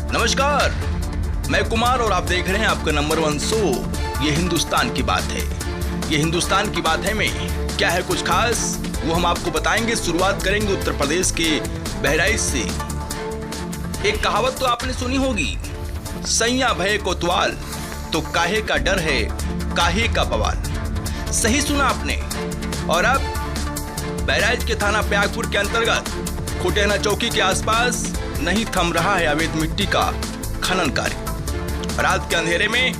नमस्कार, मैं कुमार और आप देख रहे हैं आपका नंबर 1 शो ये हिंदुस्तान की बात है। ये हिंदुस्तान की बात है में क्या है कुछ खास, वो हम आपको बताएंगे। शुरुआत करेंगे उत्तर प्रदेश के बहराइच से। एक कहावत तो आपने सुनी होगी, सैया भय कोतवाल तो काहे का डर है काहे का बवाल। सही सुना आपने। और अब बहराइच के थाना प्यागपुर के अंतर्गत खुटेना चौकी के आसपास नहीं थम रहा है अवैध मिट्टी का खनन कार्य। रात के अंधेरे में,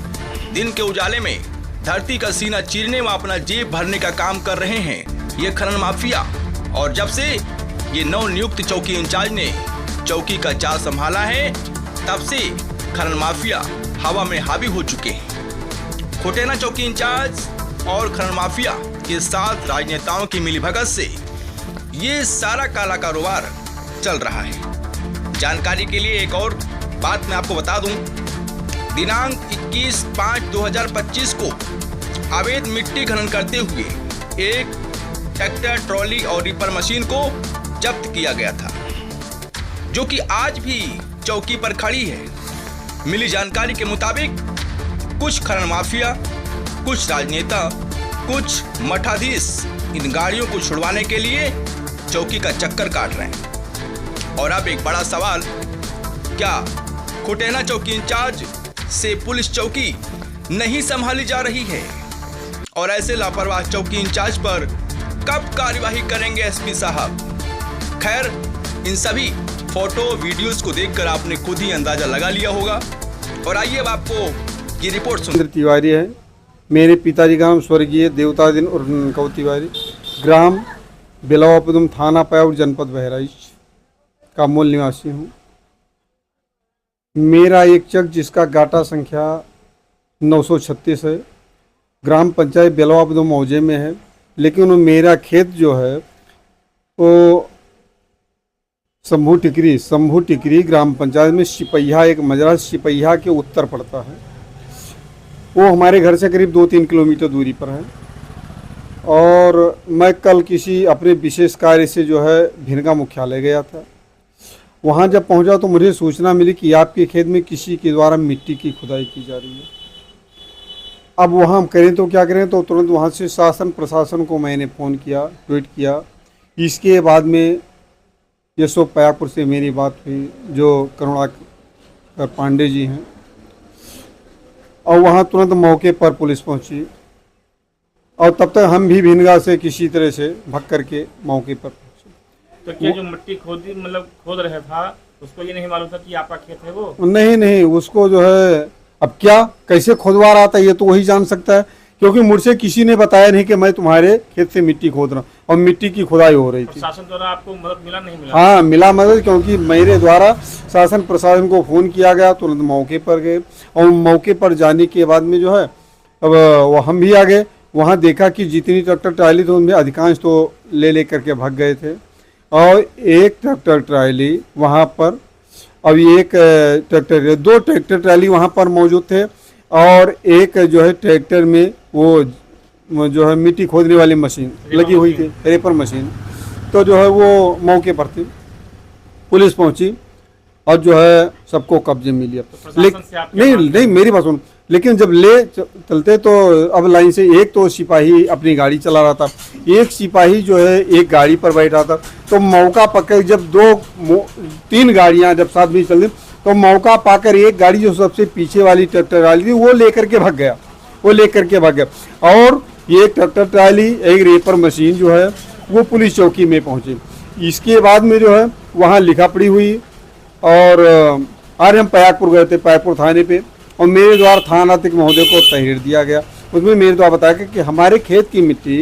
दिन के उजाले में धरती का सीना चीरने व अपना जेब भरने का काम कर रहे हैं ये खनन माफिया। और जब से ये नवनियुक्त चौकी इंचार्ज ने चौकी का चार्ज संभाला है, तब से खनन माफिया हवा में हावी हो चुके हैं। खुटेना चौकी इंचार्ज और खनन माफिया के साथ राजनेताओं की मिलीभगत से ये सारा काला कारोबार चल रहा है। जानकारी के लिए एक और बात मैं आपको बता दूं, दिनांक 21/5/2025 को अवैध मिट्टी खनन करते हुए एक ट्रैक्टर, ट्रॉली और रीपर मशीन को जब्त किया गया था, जो कि आज भी चौकी पर खड़ी है। मिली जानकारी के मुताबिक कुछ खनन माफिया, कुछ राजनेता, कुछ मठाधीश इन गाड़ियों को छुड़वाने के लिए चौकी का चक्कर काट रहे हैं। और अब एक बड़ा सवाल, क्या खुटेना चौकी इंचार्ज से पुलिस चौकी नहीं संभाली जा रही है? और ऐसे लापरवाह चौकी इंचार्ज पर कब कार्यवाही करेंगे एसपी साहब? खैर, इन सभी फोटो वीडियोस को देखकर आपने खुद ही अंदाजा लगा लिया होगा। और आइए अब आपको ये रिपोर्ट सुन। तिवारी है, मेरे पिताजी का नाम स्वर्गीय देवतादीन उर्फ कौ तिवारी, ग्राम बेलवापुदुम, थाना प्यागपुर, जनपद बहराइच का मूल निवासी हूँ। मेरा एक चक जिसका गाटा संख्या 936 है, ग्राम पंचायत बेलवापुदुम मौजे में है, लेकिन मेरा खेत जो है वो शंभू टिकरी ग्राम पंचायत में सिपहिया, एक मजरा सिपहिया के उत्तर पड़ता है। वो हमारे घर से करीब 2-3 किलोमीटर दूरी पर है। और मैं कल किसी अपने विशेष कार्य से जो है भिनगा मुख्यालय गया था। वहाँ जब पहुँचा तो मुझे सूचना मिली कि आपके खेत में किसी के द्वारा मिट्टी की खुदाई की जा रही है। अब वहाँ हम करें तो क्या करें, तो तुरंत वहाँ से शासन प्रशासन को मैंने फ़ोन किया, ट्वीट किया। इसके बाद में ये सो प्यागपुर से मेरी बात हुई जो करुणाकर पांडे जी हैं, और वहाँ तुरंत मौके पर पुलिस पहुँची। और तब तक हम भी भिनगा से किसी तरह से भाग करके मौके पर पहुँचे। तो क्या जो मिट्टी खोद रहा था उसको ये नहीं मालूम था कि आपका खेत है वो? नहीं, उसको जो है अब क्या कैसे खोदवा रहा था ये तो वही जान सकता है, क्योंकि मुझसे किसी ने बताया नहीं कि मैं तुम्हारे खेत से मिट्टी खोद रहा हूँ। और मिट्टी की खुदाई हो रही थी। शासन द्वारा आपको मदद मिला नहीं मिला? हाँ, मिला मदद, क्योंकि मेरे द्वारा शासन प्रशासन को फ़ोन किया गया, तुरंत मौके पर गए। और मौके पर जाने के बाद में जो है अब वो हम भी आ गए। वहाँ देखा कि जितनी ट्रैक्टर ट्राली थी उनमें अधिकांश तो ले करके भाग गए थे। और एक ट्रैक्टर ट्राली वहाँ पर, अब एक ट्रैक्टर, 2 ट्रैक्टर ट्राली वहाँ पर मौजूद थे। और एक जो है ट्रैक्टर में वो जो है मिट्टी खोदने वाली मशीन लगी हुई थी, रेपर मशीन, तो जो है वो मौके पर थी। पुलिस पहुँची और जो है सबको कब्जे में लिया। नहीं, मेरी बात सुन। लेकिन जब ले चलते तो अब लाइन से एक तो सिपाही अपनी गाड़ी चला रहा था, एक सिपाही जो है एक गाड़ी पर बैठा था। तो मौका पकड़ जब 2-3 गाड़ियां जब साथ में चल रही, तो मौका पाकर एक गाड़ी जो सबसे पीछे वाली ट्रैक्टर वाली थी वो लेकर के भाग गया। और ये ट्रैक्टर ट्राली, एक रेपर मशीन जो है वो पुलिस चौकी में पहुंची। इसके बाद में जो है वहाँ लिखा पड़ी हुई। और आज हम प्यागपुर गए थे, प्यागपुर थाने पे, और मेरे द्वारा थानाध्यक्ष महोदय को तहरीर दिया गया। उसमें मेरे द्वारा बताया कि हमारे खेत की मिट्टी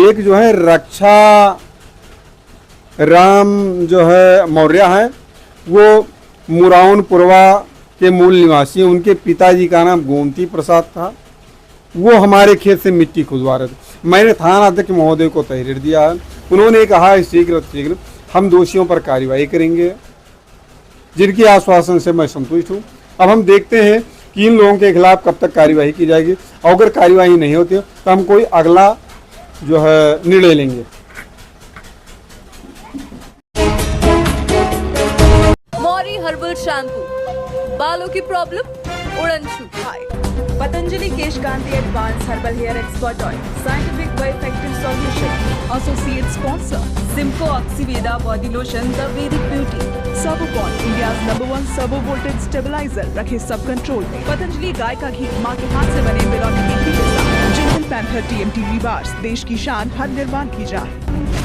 एक जो है रक्षा राम जो है मौर्य है, वो मुराउनपुरवा के मूल निवासी, उनके पिताजी का नाम गोमती प्रसाद था। वो हमारे खेत से मिट्टी खुदवा रहे थे। मैंने थानाध्यक्ष महोदय को तहरीर दिया है। उन्होंने कहा शीघ्र हम दोषियों पर कार्रवाई करेंगे, जिनके आश्वासन से मैं संतुष्ट हूँ। अब हम देखते हैं कि इन लोगों के खिलाफ कब तक कार्यवाही की जाएगी। अगर कार्यवाही नहीं होती तो हम कोई अगला जो है निर्णय लेंगे। मौरी हर्बल शैम्पू बालों की प्रॉब्लम, उड़न छू हाय। Patanjali Kesh Kanti Advanced Herbal Hair Expert Oil, Scientific by Effective Solution. Associate sponsor Simco Oxyveda Body Lotion, The Vedic Beauty. Servopon, India's #1 servo voltage stabilizer, रखे सब कंट्रोल में। पतंजलि गाय का घी, माँ के हाथ से बने बिलौटी के घी के साथ। जिंगल पैंथर TMT रिबार्स, देश की शान, हर निर्माण की जान।